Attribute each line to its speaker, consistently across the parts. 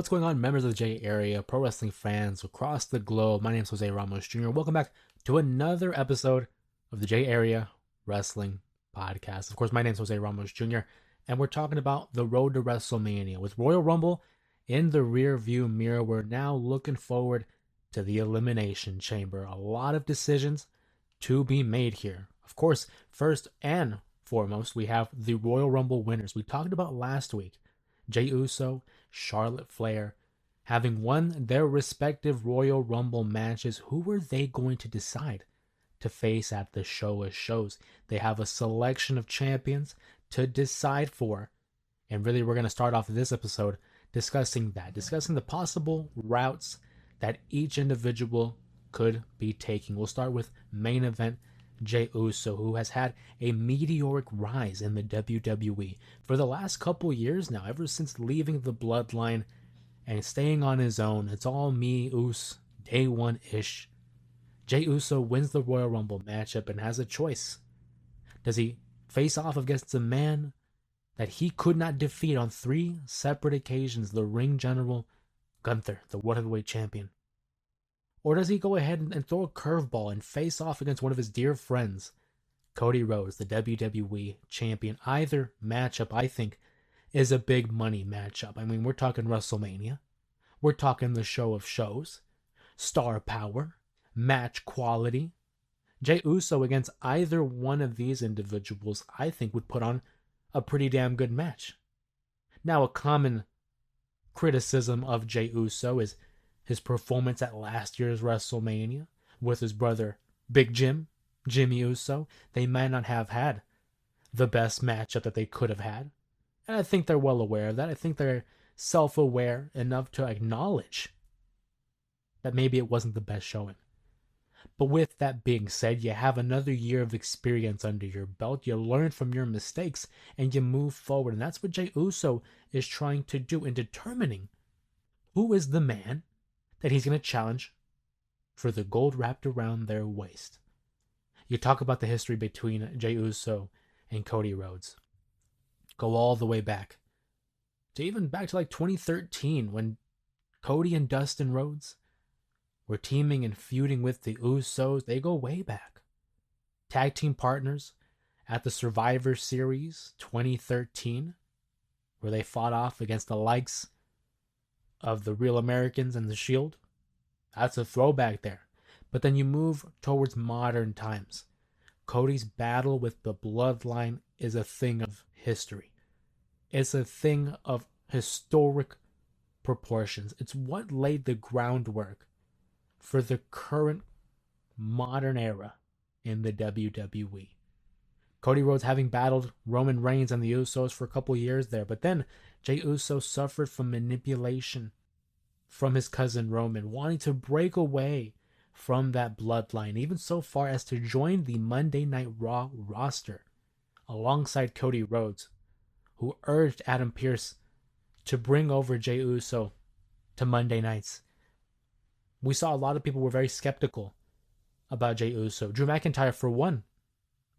Speaker 1: What's going on, members of the J area, pro wrestling fans across the globe? My name is Jose Ramos Jr. Welcome back to another episode of the J Area Wrestling Podcast. Of course, my name is Jose Ramos Jr., and we're talking about the road to WrestleMania. With Royal Rumble in the rear view mirror, we're now looking forward to the Elimination Chamber. A lot of decisions to be made here. Of course, first and foremost, we have the Royal Rumble winners. We talked about last week. Jey Uso, Charlotte Flair, having won their respective Royal Rumble matches, who were they going to decide to face at the show of shows? They have a selection of champions to decide for. And really, we're going to start off this episode discussing the possible routes that each individual could be taking. We'll start with main event Jey Uso, who has had a meteoric rise in the WWE for the last couple years now, ever since leaving the bloodline and staying on his own. It's all me, Us, day one-ish. Jey Uso wins the Royal Rumble matchup and has a choice. Does he face off against a man that he could not defeat on 3 separate occasions, the ring general Gunther, the World Heavyweight Champion? Or does he go ahead and throw a curveball and face off against one of his dear friends, Cody Rhodes, the WWE Champion? Either matchup, I think, is a big money matchup. I mean, we're talking WrestleMania. We're talking the show of shows. Star power. Match quality. Jey Uso against either one of these individuals, I think, would put on a pretty damn good match. Now, a common criticism of Jey Uso is his performance at last year's WrestleMania with his brother Big Jimmy Uso. They might not have had the best matchup that they could have had. And I think they're well aware of that. I think they're self-aware enough to acknowledge that maybe it wasn't the best showing. But with that being said, you have another year of experience under your belt. You learn from your mistakes and you move forward. And that's what Jey Uso is trying to do in determining who is the man that he's going to challenge for the gold wrapped around their waist. You talk about the history between Jey Uso and Cody Rhodes. Go all the way back to like 2013 when Cody and Dustin Rhodes were teaming and feuding with the Usos. They go way back. Tag team partners at the Survivor Series 2013, where they fought off against the likes of the Real Americans and the Shield. That's a throwback there. But then you move towards modern times. Cody's battle with the bloodline is a thing of history. It's a thing of historic proportions. It's what laid the groundwork for the current modern era in the WWE. Cody Rhodes having battled Roman Reigns and the Usos for a couple years there, but then Jey Uso suffered from manipulation from his cousin Roman, wanting to break away from that bloodline, even so far as to join the Monday Night Raw roster alongside Cody Rhodes, who urged Adam Pearce to bring over Jey Uso to Monday nights. We saw a lot of people were very skeptical about Jey Uso. Drew McIntyre, for one,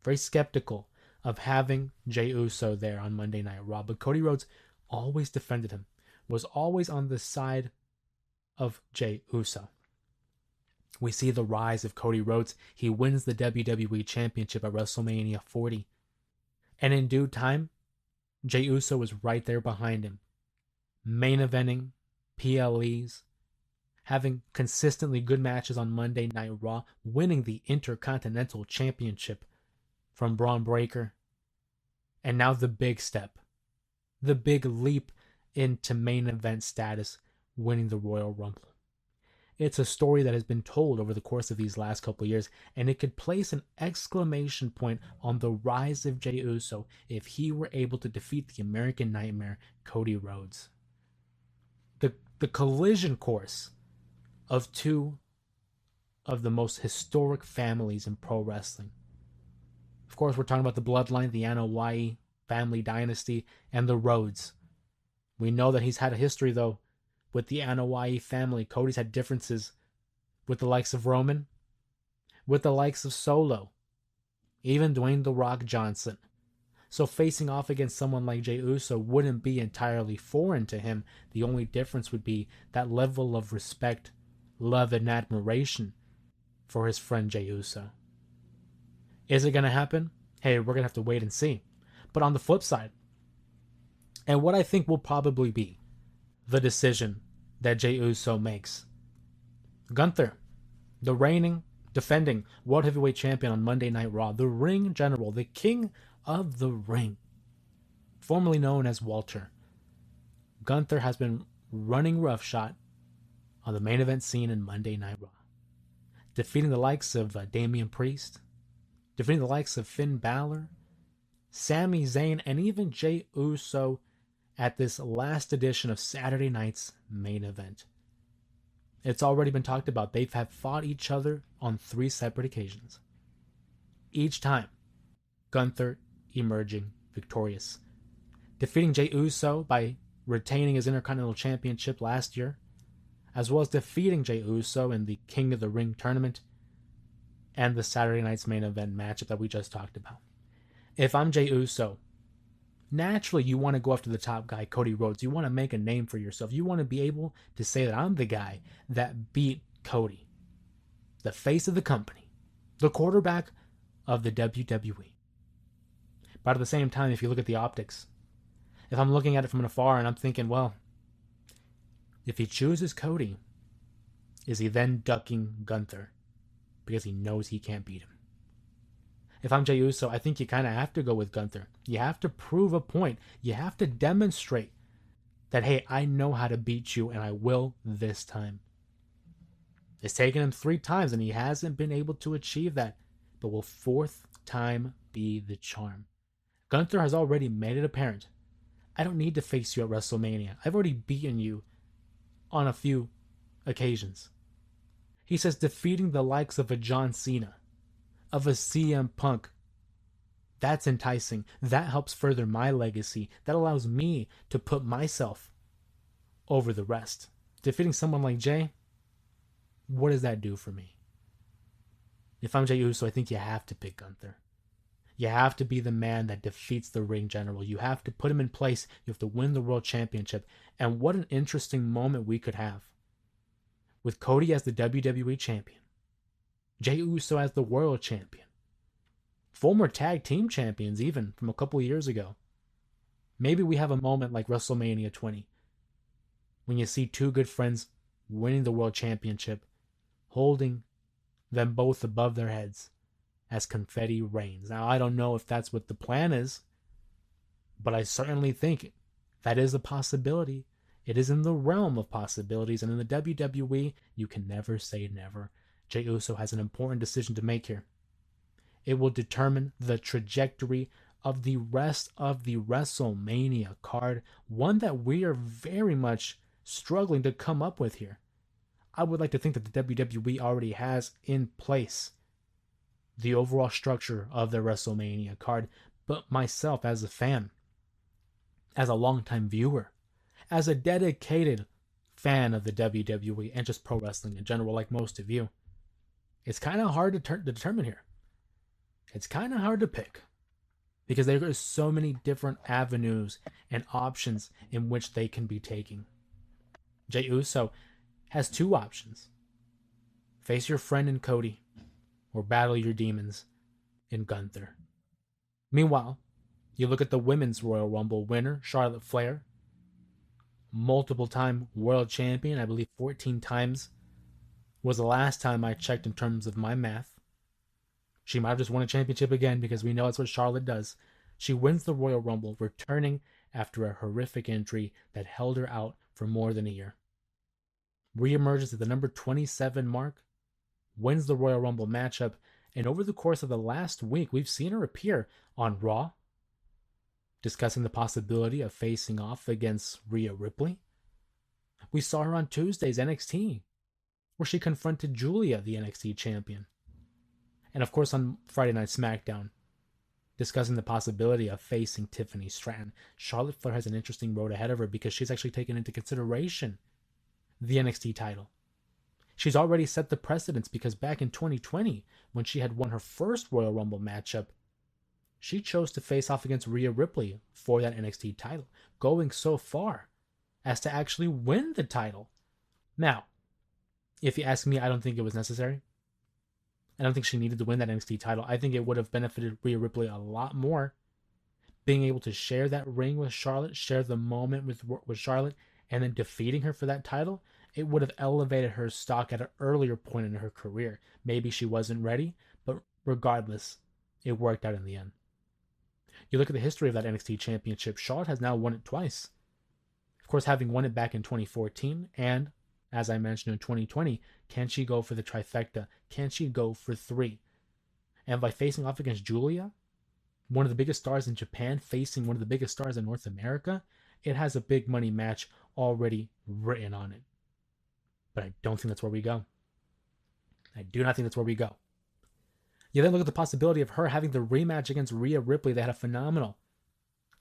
Speaker 1: very skeptical of having Jey Uso there on Monday Night Raw. But Cody Rhodes always defended him, was always on the side of Jey Uso. We see the rise of Cody Rhodes. He wins the WWE Championship at WrestleMania 40. And in due time, Jey Uso was right there behind him, main eventing, PLEs, having consistently good matches on Monday Night Raw, winning the Intercontinental Championship from Braun Breaker. And now the big step, the big leap into main event status, winning the Royal Rumble. It's a story that has been told over the course of these last couple of years, and it could place an exclamation point on the rise of Jey Uso if he were able to defeat the American Nightmare, Cody Rhodes. The collision course of two of the most historic families in pro wrestling. Of course, we're talking about the bloodline, the Anoa'i family dynasty, and the Rhodes. We know that he's had a history, though, with the Anoa'i family. Cody's had differences with the likes of Roman, with the likes of Solo, even Dwayne "The Rock" Johnson. So facing off against someone like Jey Uso wouldn't be entirely foreign to him. The only difference would be that level of respect, love, and admiration for his friend Jey Uso. Is it going to happen? Hey, we're going to have to wait and see. But on the flip side, and what I think will probably be the decision that Jey Uso makes, Gunther, the reigning, defending World Heavyweight Champion on Monday Night Raw, the Ring General, the King of the Ring, formerly known as Walter, Gunther has been running roughshod on the main event scene in Monday Night Raw, defeating the likes of Damian Priest, defeating the likes of Finn Balor, Sami Zayn, and even Jey Uso at this last edition of Saturday night's main event. It's already been talked about. They've had fought each other on 3 separate occasions. Each time, Gunther emerging victorious, defeating Jey Uso by retaining his Intercontinental Championship last year, as well as defeating Jey Uso in the King of the Ring tournament and the Saturday night's main event matchup that we just talked about. If I'm Jey Uso, naturally you want to go after the top guy, Cody Rhodes. You want to make a name for yourself. You want to be able to say that I'm the guy that beat Cody, the face of the company, the quarterback of the WWE. But at the same time, if you look at the optics, if I'm looking at it from afar and I'm thinking, well, if he chooses Cody, is he then ducking Gunther because he knows he can't beat him? If I'm Jey Uso, I think you kind of have to go with Gunther. You have to prove a point. You have to demonstrate that, hey, I know how to beat you and I will this time. It's taken him 3 times and he hasn't been able to achieve that. But will 4th time be the charm? Gunther has already made it apparent. I don't need to face you at WrestleMania. I've already beaten you on a few occasions. He says defeating the likes of a John Cena, of a CM Punk, that's enticing. That helps further my legacy. That allows me to put myself over the rest. Defeating someone like Jey, what does that do for me? If I'm Jey Uso, I think you have to pick Gunther. You have to be the man that defeats the Ring General. You have to put him in place. You have to win the World Championship. And what an interesting moment we could have with Cody as the WWE Champion, Jey Uso as the World Champion, former tag team champions even from a couple years ago. Maybe we have a moment like WrestleMania 20 when you see 2 good friends winning the World Championship, holding them both above their heads as confetti rains. Now, I don't know if that's what the plan is, but I certainly think that is a possibility. It is in the realm of possibilities, and in the WWE, you can never say never. Jey Uso has an important decision to make here. It will determine the trajectory of the rest of the WrestleMania card, one that we are very much struggling to come up with here. I would like to think that the WWE already has in place the overall structure of the WrestleMania card, but myself as a fan, as a longtime viewer, as a dedicated fan of the WWE and just pro wrestling in general, like most of you, it's kind of hard to determine here. It's kind of hard to pick because there are so many different avenues and options in which they can be taking. Jey Uso has 2 options. Face your friend in Cody or battle your demons in Gunther. Meanwhile, you look at the Women's Royal Rumble winner, Charlotte Flair, multiple-time world champion, I believe 14 times was the last time I checked in terms of my math. She might have just won a championship again because we know that's what Charlotte does. She wins the Royal Rumble, returning after a horrific injury that held her out for more than a year. Reemerges at the number 27 mark, wins the Royal Rumble matchup, and over the course of the last week, we've seen her appear on Raw, discussing the possibility of facing off against Rhea Ripley. We saw her on Tuesday's NXT, where she confronted Julia, the NXT champion. And of course on Friday Night SmackDown, discussing the possibility of facing Tiffany Stratton. Charlotte Flair has an interesting road ahead of her because she's actually taken into consideration the NXT title. She's already set the precedence because back in 2020, when she had won her first Royal Rumble matchup, she chose to face off against Rhea Ripley for that NXT title, going so far as to actually win the title. Now, if you ask me, I don't think it was necessary. I don't think she needed to win that NXT title. I think it would have benefited Rhea Ripley a lot more being able to share that ring with Charlotte, share the moment with Charlotte, and then defeating her for that title. It would have elevated her stock at an earlier point in her career. Maybe she wasn't ready, but regardless, it worked out in the end. You look at the history of that NXT championship, Charlotte has now won it twice. Of course, having won it back in 2014, and as I mentioned in 2020, can she go for the trifecta? Can she go for 3? And by facing off against Julia, one of the biggest stars in Japan, facing one of the biggest stars in North America, it has a big money match already written on it. But I don't think that's where we go. I do not think that's where we go. You then look at the possibility of her having the rematch against Rhea Ripley. They had a phenomenal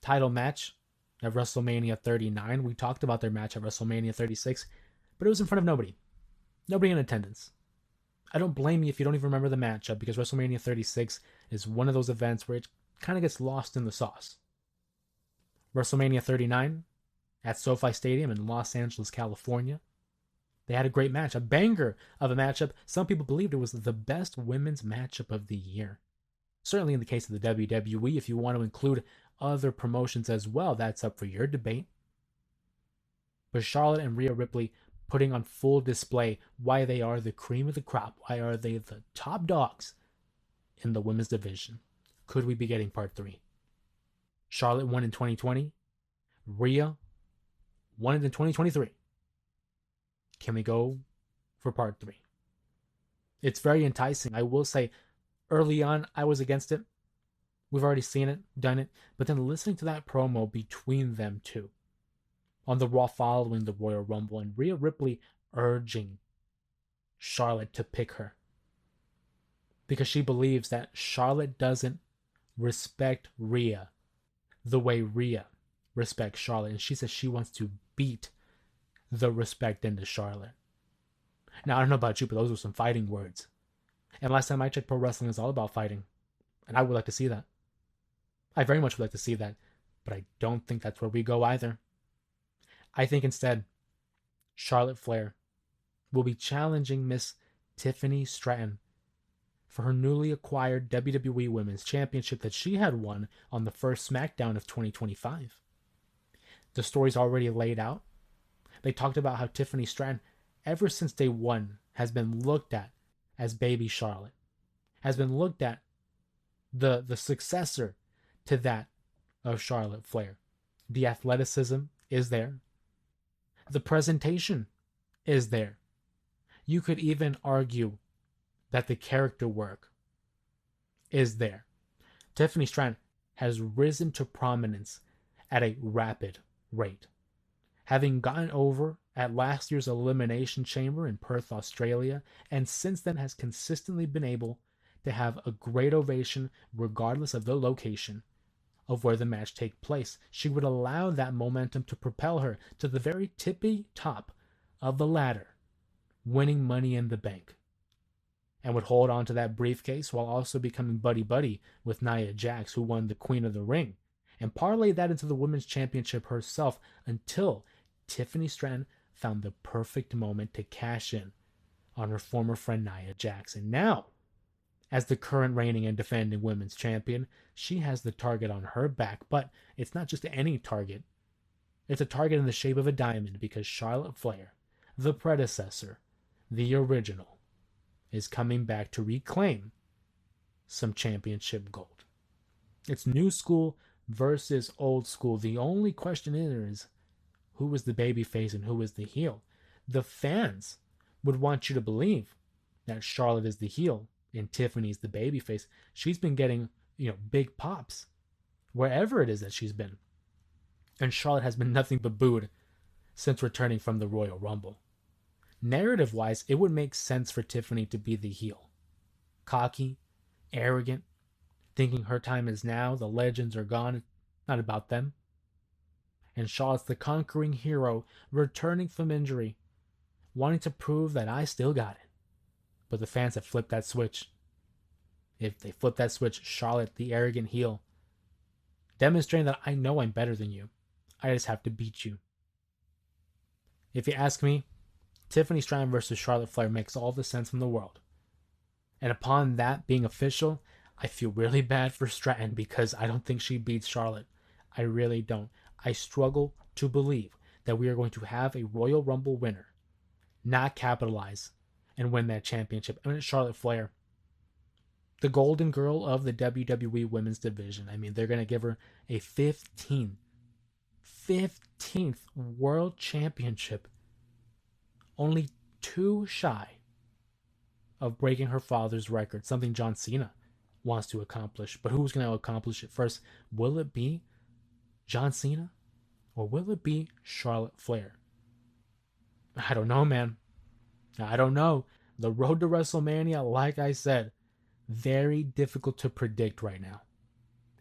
Speaker 1: title match at WrestleMania 39. We talked about their match at WrestleMania 36, but it was in front of nobody. Nobody in attendance. I don't blame you if you don't even remember the matchup, because WrestleMania 36 is one of those events where it kind of gets lost in the sauce. WrestleMania 39 at SoFi Stadium in Los Angeles, California. They had a great match, a banger of a matchup. Some people believed it was the best women's matchup of the year. Certainly in the case of the WWE, if you want to include other promotions as well, that's up for your debate. But Charlotte and Rhea Ripley putting on full display why they are the cream of the crop, why are they the top dogs in the women's division. Could we be getting part 3? Charlotte won in 2020. Rhea won it in 2023. Can we go for part 3? It's very enticing. I will say, early on, I was against it. We've already seen it, done it. But then listening to that promo between them two, on the Raw following the Royal Rumble, and Rhea Ripley urging Charlotte to pick her, because she believes that Charlotte doesn't respect Rhea the way Rhea respects Charlotte. And she says she wants to beat the respect into Charlotte. Now, I don't know about you, but those were some fighting words. And last time I checked, pro wrestling is all about fighting. And I would like to see that. I very much would like to see that. But I don't think that's where we go either. I think instead, Charlotte Flair will be challenging Miss Tiffany Stratton for her newly acquired WWE Women's Championship that she had won on the first SmackDown of 2025. The story's already laid out. They talked about how Tiffany Stratton, ever since day one, has been looked at as baby Charlotte, has been looked at the successor to that of Charlotte Flair. The athleticism is there. The presentation is there. You could even argue that the character work is there. Tiffany Stratton has risen to prominence at a rapid rate, having gotten over at last year's Elimination Chamber in Perth, Australia, and since then has consistently been able to have a great ovation regardless of the location of where the match takes place. She would allow that momentum to propel her to the very tippy top of the ladder, winning Money in the Bank, and would hold on to that briefcase while also becoming buddy-buddy with Nia Jax, who won the Queen of the Ring, and parlay that into the Women's Championship herself until Tiffany Stratton found the perfect moment to cash in on her former friend Nia Jax. And now, as the current reigning and defending Women's Champion, she has the target on her back, but it's not just any target. It's a target in the shape of a diamond, because Charlotte Flair, the predecessor, the original, is coming back to reclaim some championship gold. It's new school versus old school. The only question is, who was the babyface and who was the heel? The fans would want you to believe that Charlotte is the heel and Tiffany's the babyface. She's been getting, big pops wherever it is that she's been. And Charlotte has been nothing but booed since returning from the Royal Rumble. Narrative-wise, it would make sense for Tiffany to be the heel. Cocky, arrogant, thinking her time is now, the legends are gone, it's not about them. And Charlotte's the conquering hero, returning from injury, wanting to prove that I still got it. But the fans have flipped that switch. If they flip that switch, Charlotte, the arrogant heel, demonstrating that I know I'm better than you. I just have to beat you. If you ask me, Tiffany Stratton versus Charlotte Flair makes all the sense in the world. And upon that being official, I feel really bad for Stratton because I don't think she beats Charlotte. I really don't. I struggle to believe that we are going to have a Royal Rumble winner not capitalize and win that championship. I mean, it's Charlotte Flair, the golden girl of the WWE women's division. I mean, they're going to give her a 15th world championship, only 2 shy of breaking her father's record, something John Cena wants to accomplish. But who's going to accomplish it first? Will it be John Cena or will it be Charlotte Flair? I don't know, man. I don't know. The road to WrestleMania, like I said, very difficult to predict right now.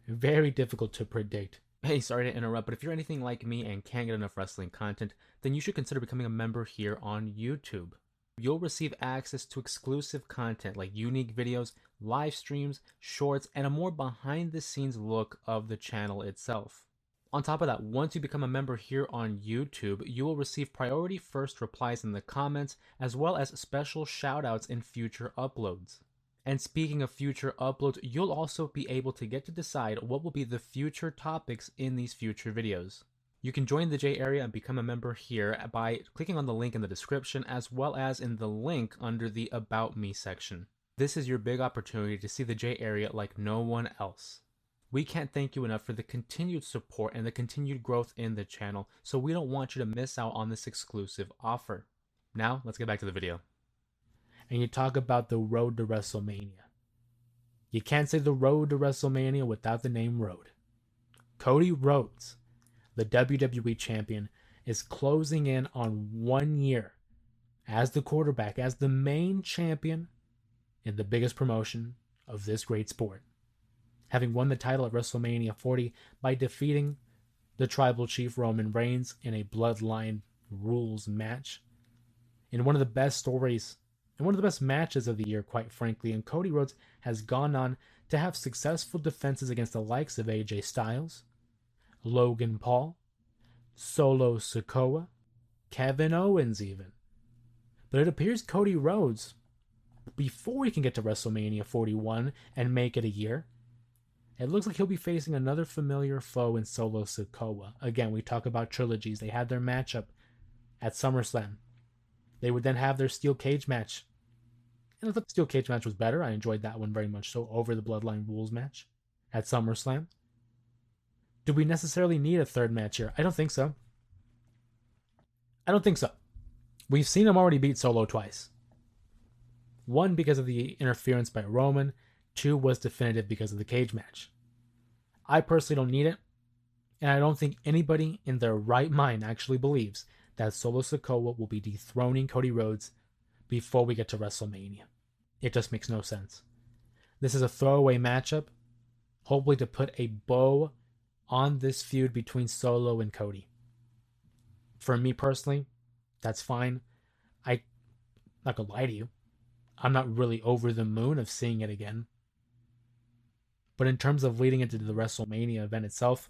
Speaker 1: Very difficult to predict. Hey, sorry to interrupt, but if you're anything like me and can't get enough wrestling content, then you should consider becoming a member here on YouTube. You'll receive access to exclusive content like unique videos, live streams, shorts, and a more behind-the-scenes look of the channel itself. On top of that, once you become a member here on YouTube, you will receive priority first replies in the comments, as well as special shoutouts in future uploads. And speaking of future uploads, you'll also be able to get to decide what will be the future topics in these future videos. You can join the J Area and become a member here by clicking on the link in the description, as well as in the link under the About Me section. This is your big opportunity to see the J Area like no one else. We can't thank you enough for the continued support and the continued growth in the channel, so we don't want you to miss out on this exclusive offer. Now, let's get back to the video. And you talk about the road to WrestleMania. You can't say the road to WrestleMania without the name Road. Cody Rhodes, the WWE champion, is closing in on 1 year as the quarterback, as the main champion in the biggest promotion of this great sport, having won the title at WrestleMania 40 by defeating the Tribal Chief Roman Reigns in a Bloodline Rules match. In one of the best stories and one of the best matches of the year, quite frankly, and Cody Rhodes has gone on to have successful defenses against the likes of AJ Styles, Logan Paul, Solo Sikoa, Kevin Owens even. But it appears Cody Rhodes, before he can get to WrestleMania 41 and make it a year, it looks like he'll be facing another familiar foe in Solo Sikoa. Again, we talk about trilogies. They had their matchup at SummerSlam. They would then have their steel cage match. And I thought the steel cage match was better. I enjoyed that one very much so over the Bloodline Rules match at SummerSlam. Do we necessarily need a third match here? I don't think so. I don't think so. We've seen him already beat Solo twice. 1 because of the interference by Roman. 2 was definitive because of the cage match. I personally don't need it. And I don't think anybody in their right mind actually believes that Solo Sikoa will be dethroning Cody Rhodes before we get to WrestleMania. It just makes no sense. This is a throwaway matchup, hopefully to put a bow on this feud between Solo and Cody. For me personally, that's fine. I'm not gonna lie to you, I'm not really over the moon of seeing it again. But in terms of leading into the WrestleMania event itself,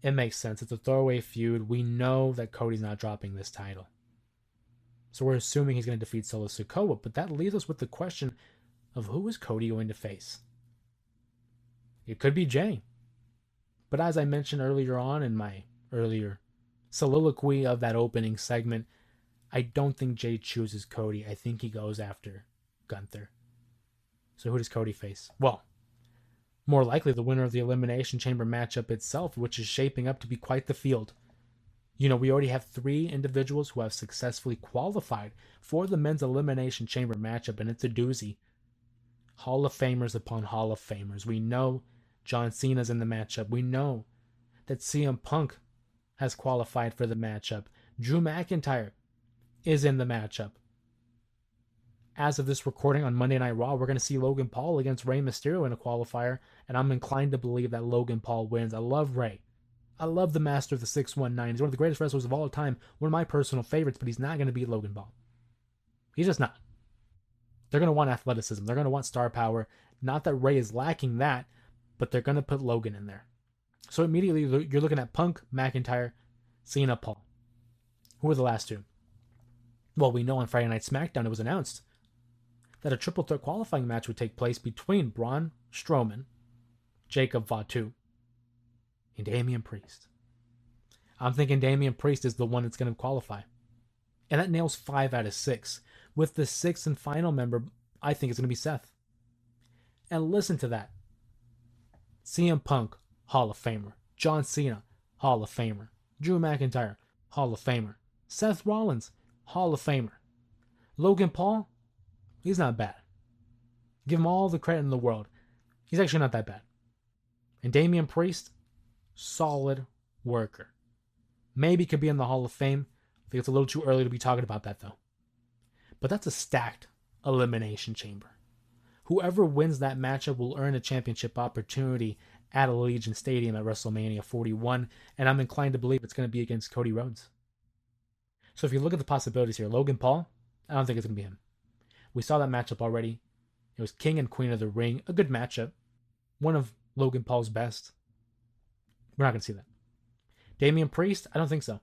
Speaker 1: it makes sense. It's a throwaway feud. We know that Cody's not dropping this title. So we're assuming he's going to defeat Solo Sikoa, but that leaves us with the question of who is Cody going to face? It could be Jey. But as I mentioned earlier on in my earlier soliloquy of that opening segment, I don't think Jey chooses Cody. I think he goes after Gunther. So who does Cody face? Well, more likely the winner of the Elimination Chamber matchup itself, which is shaping up to be quite the field. You know, we already have 3 individuals who have successfully qualified for the men's Elimination Chamber matchup, and it's a doozy. Hall of Famers upon Hall of Famers. We know John Cena's in the matchup. We know that CM Punk has qualified for the matchup. Drew McIntyre is in the matchup. As of this recording on Monday Night Raw, we're going to see Logan Paul against Rey Mysterio in a qualifier, and I'm inclined to believe that Logan Paul wins. I love Rey. I love the master of the 619. He's one of the greatest wrestlers of all time, one of my personal favorites, but he's not going to beat Logan Paul. He's just not. They're going to want athleticism. They're going to want star power. Not that Rey is lacking that, but they're going to put Logan in there. So immediately you're looking at Punk, McIntyre, Cena, Paul. Who were the last two? Well, we know on Friday Night SmackDown it was announced that a triple threat qualifying match would take place between Braun Strowman, Jacob Fatu, and Damian Priest. I'm thinking Damian Priest is the one that's going to qualify. And that nails 5 out of 6. With the sixth and final member, I think it's going to be Seth. And listen to that. CM Punk, Hall of Famer. John Cena, Hall of Famer. Drew McIntyre, Hall of Famer. Seth Rollins, Hall of Famer. Logan Paul, he's not bad. Give him all the credit in the world. He's actually not that bad. And Damian Priest, solid worker. Maybe could be in the Hall of Fame. I think it's a little too early to be talking about that, though. But that's a stacked elimination chamber. Whoever wins that matchup will earn a championship opportunity at Allegiant Stadium at WrestleMania 41, and I'm inclined to believe it's going to be against Cody Rhodes. So if you look at the possibilities here, Logan Paul, I don't think it's going to be him. We saw that matchup already. It was King and Queen of the Ring, a good matchup. One of Logan Paul's best. We're not going to see that. Damian Priest, I don't think so.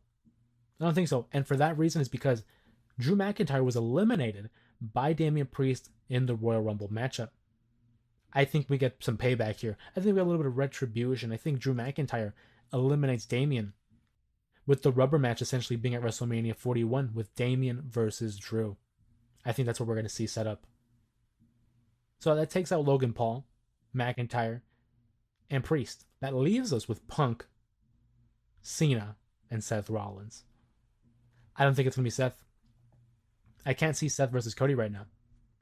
Speaker 1: And for that reason is because Drew McIntyre was eliminated by Damian Priest in the Royal Rumble matchup. I think we get some payback here. I think we get a little bit of retribution. I think Drew McIntyre eliminates Damian, with the rubber match essentially being at WrestleMania 41 with Damian versus Drew. I think that's what we're going to see set up. So that takes out Logan Paul, McIntyre, and Priest. That leaves us with Punk, Cena, and Seth Rollins. I don't think it's going to be Seth. I can't see Seth versus Cody right now.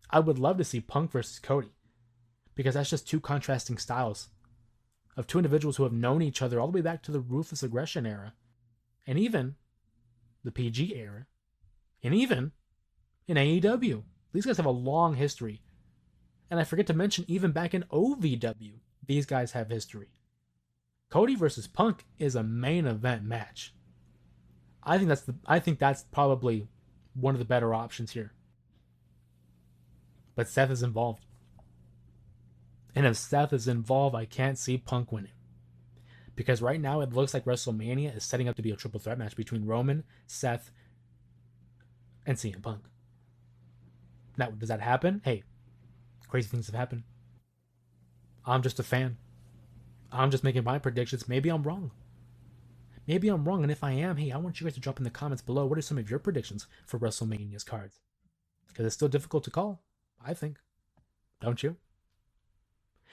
Speaker 1: I would love to see Punk versus Cody, because that's just two contrasting styles of two individuals who have known each other all the way back to the Ruthless Aggression era, and even the PG era, and even in AEW. These guys have a long history. And I forget to mention, even back in OVW, these guys have history. Cody versus Punk is a main event match. I think that's probably one of the better options here. But Seth is involved. And if Seth is involved, I can't see Punk winning. Because right now it looks like WrestleMania is setting up to be a triple threat match between Roman, Seth, and CM Punk. Now, does that happen? Hey, crazy things have happened. I'm just a fan. I'm just making my predictions. Maybe I'm wrong. And if I am, hey, I want you guys to drop in the comments below. What are some of your predictions for WrestleMania's cards? Because it's still difficult to call, I think. Don't you?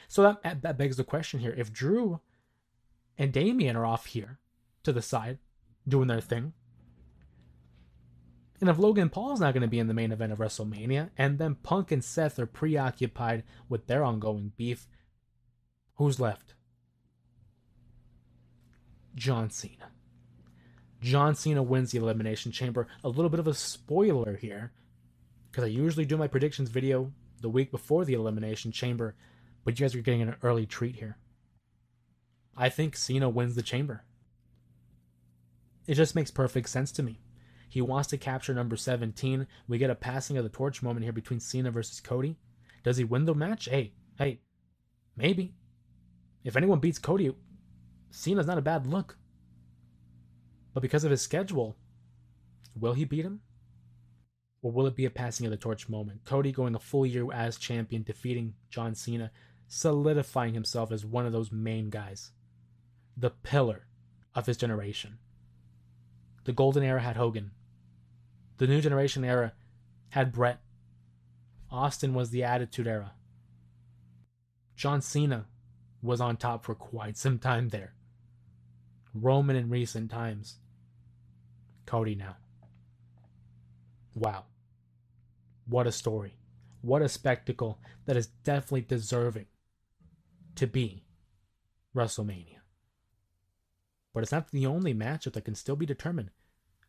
Speaker 1: So that begs the question here. If Drew and Damian are off here to the side doing their thing, and if Logan Paul's not going to be in the main event of WrestleMania, and then Punk and Seth are preoccupied with their ongoing beef, who's left? John Cena. John Cena wins the Elimination Chamber. A little bit of a spoiler here, because I usually do my predictions video the week before the Elimination Chamber, but you guys are getting an early treat here. I think Cena wins the Chamber. It just makes perfect sense to me. He wants to capture number 17. We get a passing of the torch moment here between Cena versus Cody. Does he win the match? Hey, maybe. If anyone beats Cody, Cena's not a bad look. But because of his schedule, will he beat him? Or will it be a passing of the torch moment? Cody going a full year as champion, defeating John Cena, solidifying himself as one of those main guys. The pillar of his generation. The golden era had Hogan. The new generation era had Brett. Austin was the attitude era. John Cena was on top for quite some time there. Roman in recent times. Cody now. Wow. What a story. What a spectacle that is definitely deserving to be WrestleMania. But it's not the only matchup that can still be determined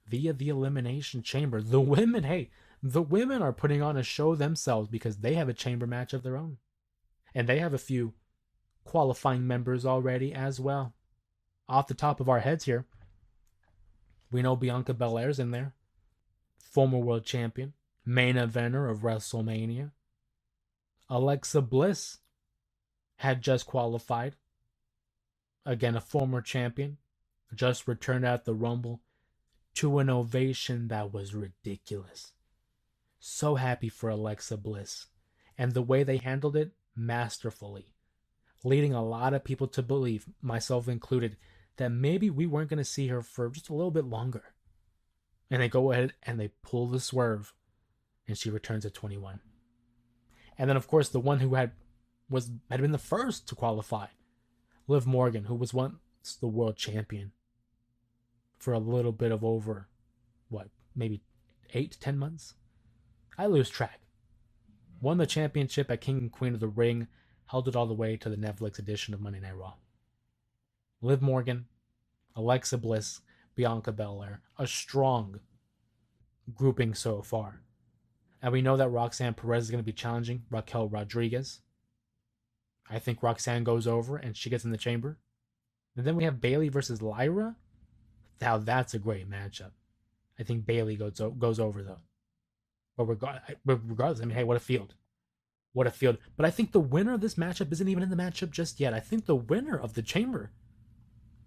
Speaker 1: via the Elimination Chamber. The women are putting on a show themselves because they have a chamber match of their own. And they have a few qualifying members already as well. Off the top of our heads here, we know Bianca Belair's in there. Former world champion. Main eventer of WrestleMania. Alexa Bliss had just qualified. Again, a former champion, just returned at the Rumble to an ovation that was ridiculous. So happy for Alexa Bliss. And the way they handled it, masterfully. Leading a lot of people to believe, myself included, that maybe we weren't going to see her for just a little bit longer. And they go ahead and they pull the swerve, and she returns at 21. And then, of course, the one who had been the first to qualify, Liv Morgan, who was once the world champion for a little bit of over, maybe 8 to 10 months? I lose track. Won the championship at King and Queen of the Ring, held it all the way to the Netflix edition of Monday Night Raw. Liv Morgan, Alexa Bliss, Bianca Belair, a strong grouping so far. And we know that Roxanne Perez is going to be challenging Raquel Rodriguez. I think Roxanne goes over and she gets in the chamber. And then we have Bayley versus Lyra. Now that's a great matchup. I think Bayley goes over though. But regardless, I mean, hey, what a field. What a field. But I think the winner of this matchup isn't even in the matchup just yet. I think the winner of the chamber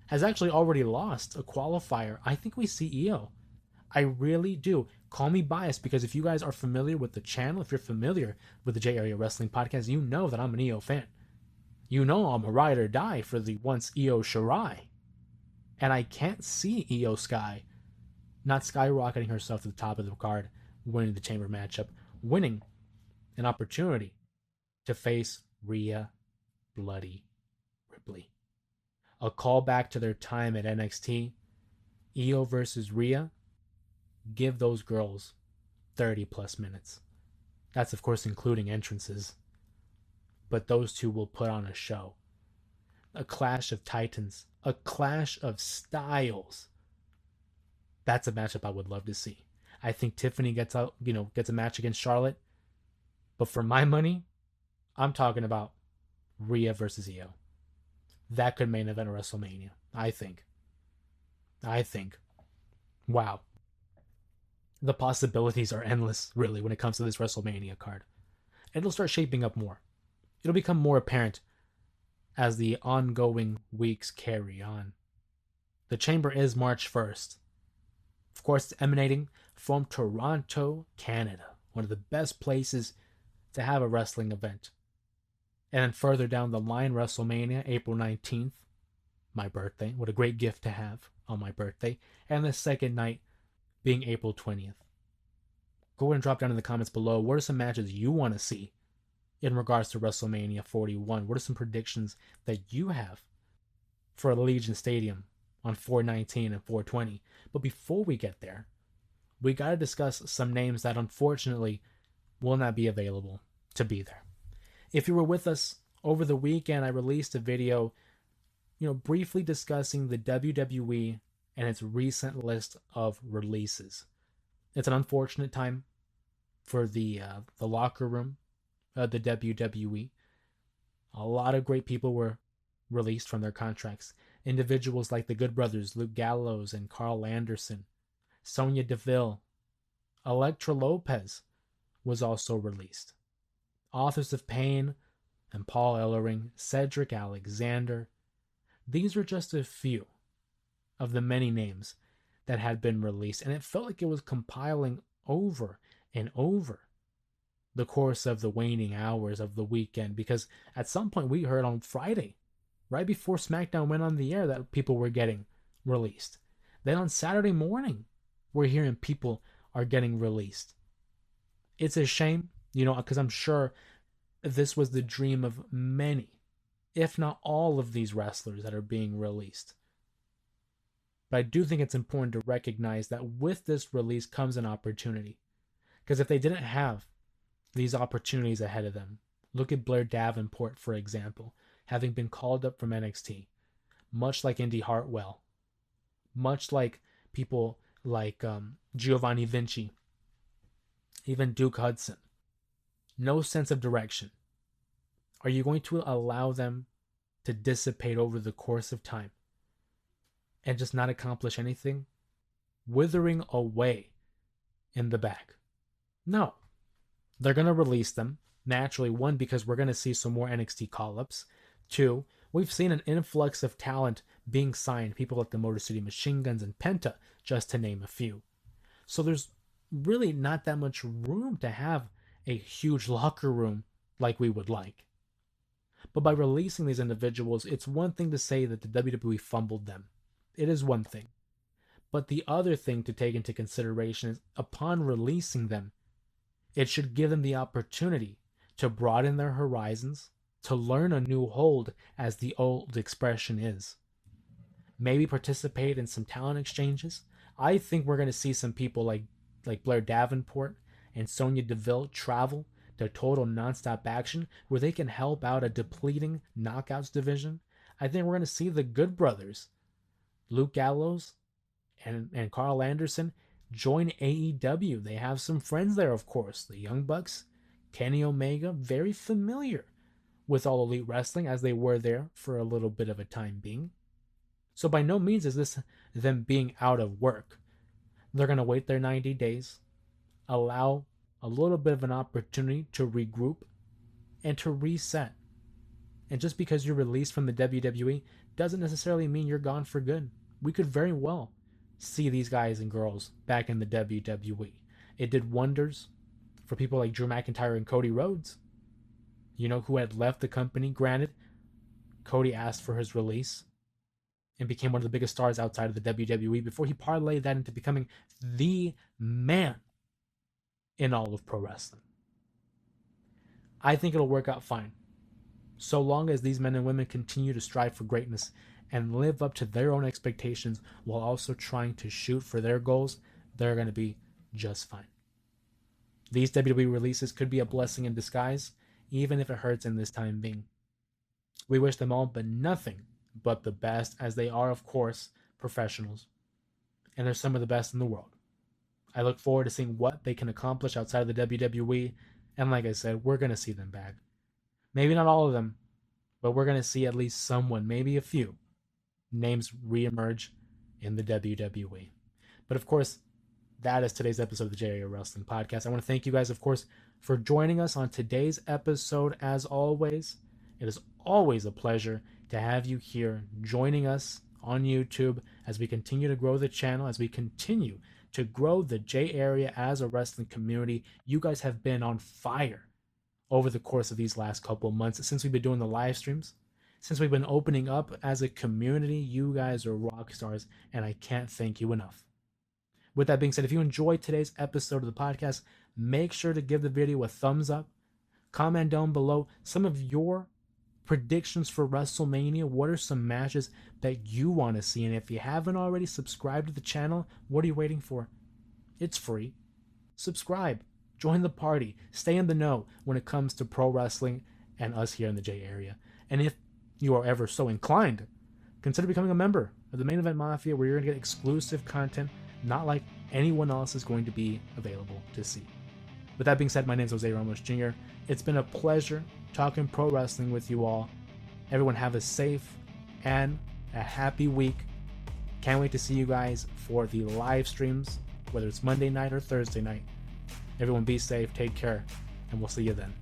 Speaker 1: has actually already lost a qualifier. I think we see Io. I really do. Call me biased, because if you guys are familiar with the channel, if you're familiar with the J Area Wrestling Podcast, you know that I'm an Io fan. You know I'm a ride or die for the once Io Shirai. And I can't see Io Sky not skyrocketing herself to the top of the card, winning the chamber matchup, winning an opportunity to face Rhea Bloody Ripley. A callback to their time at NXT. Io versus Rhea. Give those girls 30 plus minutes. That's, of course, including entrances. But those two will put on a show. A clash of titans. A clash of styles. That's a matchup I would love to see. I think Tiffany gets a match against Charlotte. But for my money, I'm talking about Rhea versus Io. That could main event WrestleMania, I think. Wow. The possibilities are endless, really, when it comes to this WrestleMania card. It'll start shaping up more. It'll become more apparent as the ongoing weeks carry on. The chamber is March 1st. Of course, it's emanating from Toronto, Canada. One of the best places to have a wrestling event. And then further down the line, WrestleMania, April 19th. My birthday. What a great gift to have on my birthday. And the second night being April 20th. Go ahead and drop down in the comments below. What are some matches you want to see in regards to WrestleMania 41? What are some predictions that you have for Allegiant Stadium on 4/19 and 4/20? But before we get there, we got to discuss some names that unfortunately will not be available to be there. If you were with us over the weekend, I released a video, briefly discussing the WWE and its recent list of releases. It's an unfortunate time for the locker room of the WWE. A lot of great people were released from their contracts. Individuals like the Good Brothers, Luke Gallows and Carl Anderson, Sonya Deville, Elektra Lopez was also released. Authors of Pain and Paul Ellering, Cedric Alexander. These are just a few of the many names that had been released, and it felt like it was compiling over and over the course of the waning hours of the weekend, because at some point we heard on Friday, right before SmackDown went on the air, that people were getting released. Then on Saturday morning, we're hearing people are getting released. It's a shame, because I'm sure this was the dream of many, if not all of these wrestlers that are being released. But I do think it's important to recognize that with this release comes an opportunity. Because if they didn't have these opportunities ahead of them, look at Blair Davenport, for example, having been called up from NXT, much like Indy Hartwell, much like people like Giovanni Vinci, even Duke Hudson. No sense of direction. Are you going to allow them to dissipate over the course of time and just not accomplish anything? Withering away in the back. No. They're going to release them. Naturally, one, because we're going to see some more NXT call-ups. Two, We've seen an influx of talent being signed, people like the Motor City Machine Guns and Penta, just to name a few. So there's really not that much room to have a huge locker room like we would like. But by releasing these individuals, it's one thing to say that the WWE fumbled them. It is one thing. But the other thing to take into consideration is upon releasing them, it should give them the opportunity to broaden their horizons, to learn a new hold, as the old expression is. Maybe participate in some talent exchanges. I think we're going to see some people like Blair Davenport and Sonya Deville travel to Total Nonstop Action, where they can help out a depleting Knockouts division. I think we're going to see the Good Brothers, Luke Gallows and Carl Anderson, join AEW. They have some friends there, of course. The Young Bucks, Kenny Omega, very familiar with All Elite Wrestling, as they were there for a little bit of a time being. So by no means is this them being out of work. They're going to wait their 90 days, allow a little bit of an opportunity to regroup and to reset. And just because you're released from the WWE doesn't necessarily mean you're gone for good. We could very well see these guys and girls back in the WWE. It did wonders for people like Drew McIntyre and Cody Rhodes, who had left the company. Granted, Cody asked for his release and became one of the biggest stars outside of the WWE before he parlayed that into becoming the man in all of pro wrestling. I think it'll work out fine, so long as these men and women continue to strive for greatness and live up to their own expectations while also trying to shoot for their goals. They're going to be just fine. These WWE releases could be a blessing in disguise, even if it hurts in this time being. We wish them all but nothing but the best, as they are, of course, professionals. And they're some of the best in the world. I look forward to seeing what they can accomplish outside of the WWE, and like I said, we're going to see them back. Maybe not all of them, but we're going to see at least someone, maybe a few, names reemerge in the WWE. But of course, that is today's episode of the J Area Wrestling Podcast. I want to thank you guys, of course, for joining us on today's episode. As always, it is always a pleasure to have you here joining us on YouTube as we continue to grow the channel, as we continue to grow the J Area as a wrestling community. You guys have been on fire over the course of these last couple months since we've been doing the live streams. Since we've been opening up as a community, you guys are rock stars, and I can't thank you enough. With that being said, if you enjoyed today's episode of the podcast, make sure to give the video a thumbs up. Comment down below some of your predictions for WrestleMania. What are some matches that you want to see? And if you haven't already subscribed to the channel, what are you waiting for? It's free. Subscribe. Join the party. Stay in the know when it comes to pro wrestling and us here in the J Area. And if you are ever so inclined, consider becoming a member of the Main Event Mafia, where you're going to get exclusive content not like anyone else is going to be available to see. With that being said, my name is Jose Ramos Jr. It's been a pleasure talking pro wrestling with you all. Everyone have a safe and a happy week. Can't wait to see you guys for the live streams, whether it's Monday night or Thursday night. Everyone be safe, take care, and we'll see you then.